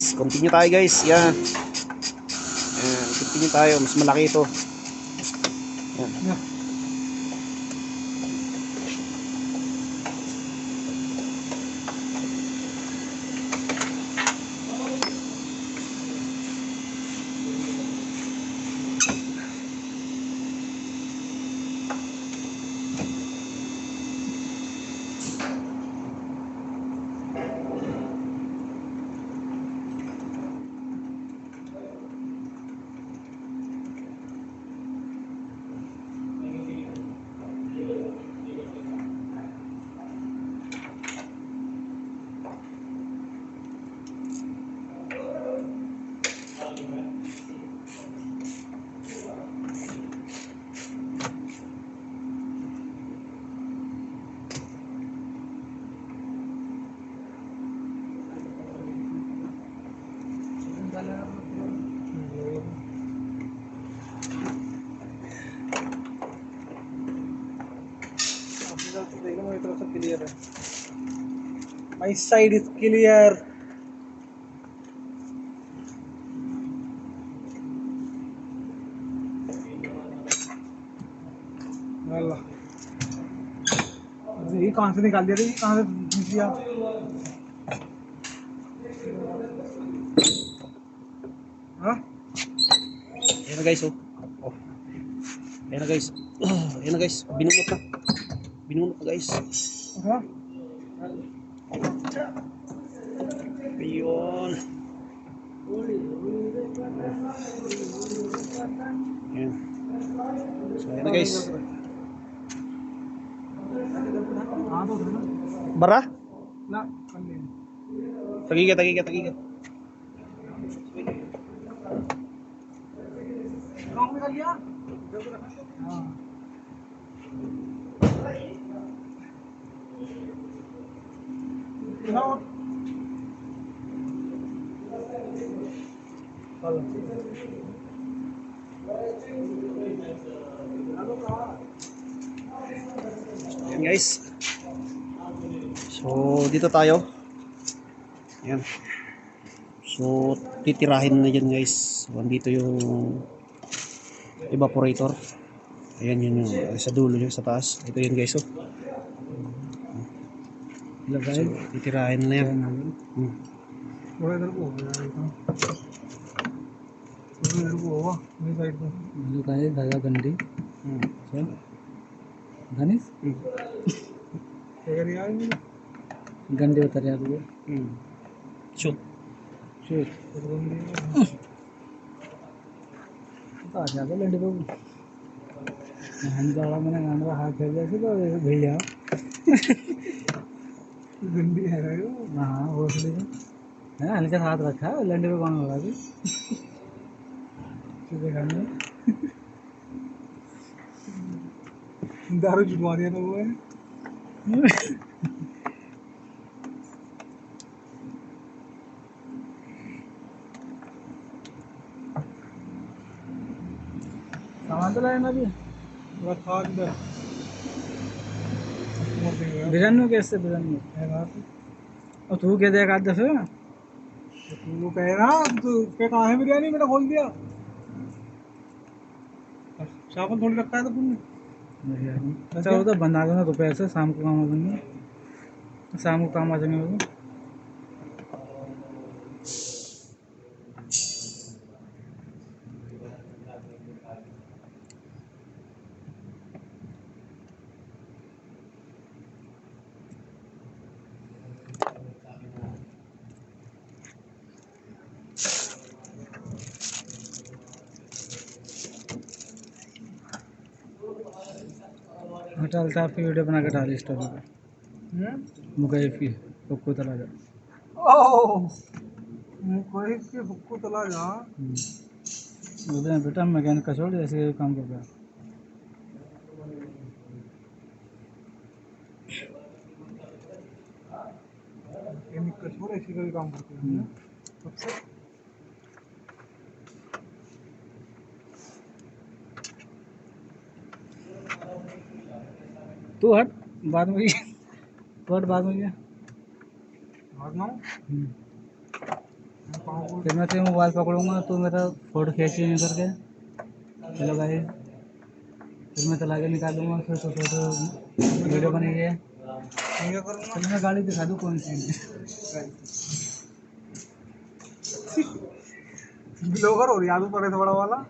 Continue tayo guys. Yan. Continue tayo. Mas malaki ito. Yan. Clear. My side is clear. ये कहाँ से निकाल दिया? ये कहाँ से दिया? हाँ? Ayan na guys, oh. Oh. Ayan na guys. Ayan na guys. Binunot na. Binunot na guys. हाँ? Ayun. Ayan. So, ayan na guys. हाँ तो Bara? ना Tagiga, tagiga, tagiga. कौन निकाल दिया? हाँ Ayan guys. So, dito tayo. Ayan. So, titirahin na dyan guys. So, andito yung evaporator. Ayan yun yung sa dulo yun, sa taas. Ito yun guys, oh. So, titirahin na yan. थोड़ा इधर को हो गया इधर को होगा मेरी side पे लोग आए दादा गंडी चल धनिस अगर ये आएंगे गंडी उतर यार वो Shoot. शूट तो आ जाएगा लंडी को हम जावा मैंने गाना हाथ कर दिया तो भैया गंदी है वो हाँ वो इसलिए है हल्का हाथ रखा है लंडी को कौन होगा अभी देखा नहीं दारू जुटवा दिया ना वो है सामान तो लाए ना अभी रखा इधर बिरयानी कैसे बिरयानी है ना और तू क्या देगा आज दफे तू कह रहा तू क्या कहाँ है बिरयानी मैंने खोल दिया चावल थोड़ी रखा है तो तुमने अच्छा वो तो बना दो ना दोपहर से शाम को काम आ जाएंगे शाम को काम आ जाएंगे वो हटा लेता आपकी वीडियो बना के डाली स्टोरी पे मुकैफ की हुक्कू तला जा ओह कोई के हुक्कू तला जा उधर बेटा मैकेनिक का छोड़ ऐसे काम कर रहा केमिक का छोड़ ऐसी का भी काम करते हैं सबसे तू हट बाद में तू हट बाद में भागना फिर मैं तेरा मोबाइल पकड़ूंगा तो मेरा फोटो खींची नहीं करके। हेलो गाइस, फिर मैं चला के निकालूंगा, फिर तो फोटो वीडियो बनेगी। क्या करूँगा? चल मैं गाड़ी दिखा दूँ कौन सी ब्लॉगर हो रही आलू पड़े थोड़ा वाला।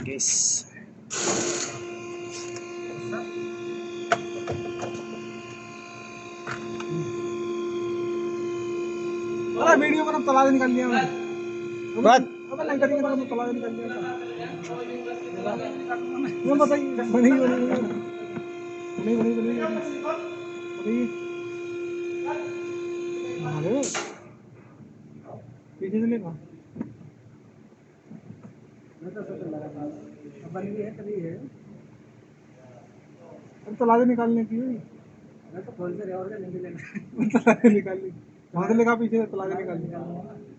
Guys. अरे वीडियो बना तलाश निकाल लिया मैं। Brad, अबे नहीं करेंगे तो तलाश निकाल लिया। ये बताइए बनेगी बनेगी बनेगी बनेगी बनेगी अरे पीछे से लेगा बन गई है तभी है। अब तलाश निकालने की हुई। मैं तो खोल से और नहीं लेना। तलाश निकाल ली वहाँ से लेगा पीछे से तलाश निकाल ली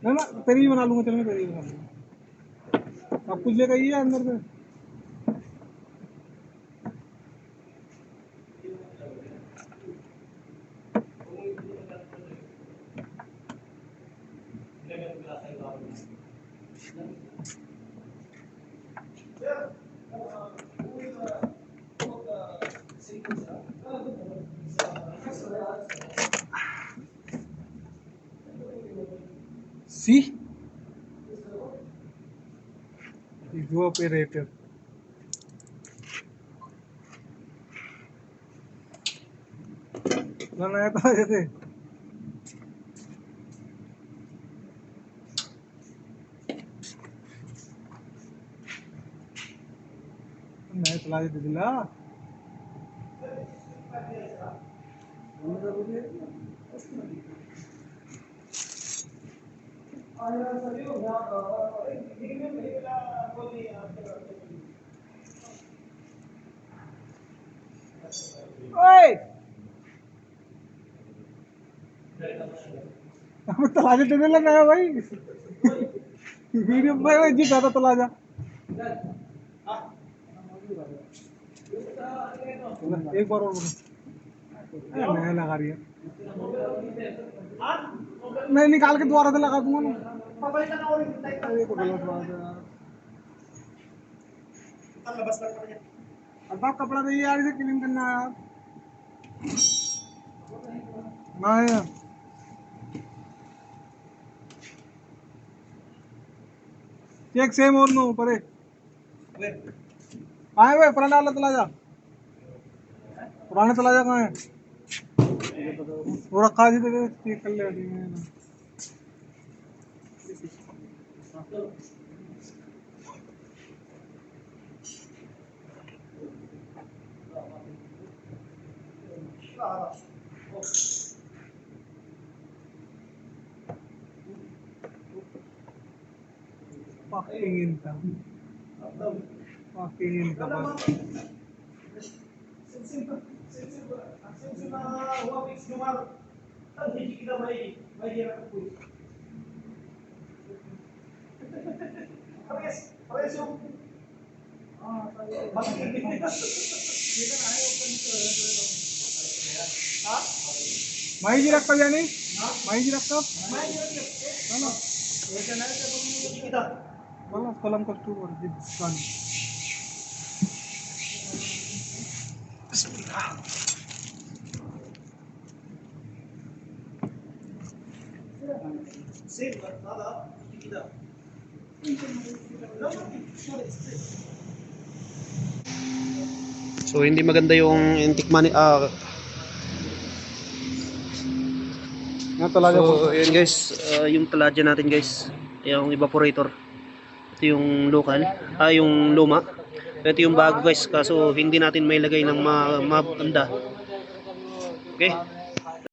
ना ना तेरी ही बना लूंगा। चल मैं तेरी ही बना लूंगा। अब कुछ लेगा ये अंदर से। सी जो ऑपरेटर बनाया था जैसे मैं तलाश दे दिला। ओए अब तलाश देने लगा है भाई। वीडियो में जी ज्यादा तलाजा एक बार और बोलो। नया लगा रही है मैं निकाल के दोबारा से लगा दूंगा ना। अरे तो गलत बात है यार। अब आप कपड़ा दे यार इसे क्लीन करना है यार। ना यार चेक सेम और नो परे आए वे पुराना वाला तलाजा पुराने तलाजा कहाँ है वो रखा जी तो चेक कर ले fucking income fucking income माही जी रखता यानी माही जी रखता है ना मला कलम Kastur So hindi maganda yung antique money. Yan talaga po. So yun guys, yung taladya natin guys, yung evaporator. Ito yung local, yung luma. Ito yung bago guys, kaso hindi natin may lagay ng maganda. Okay?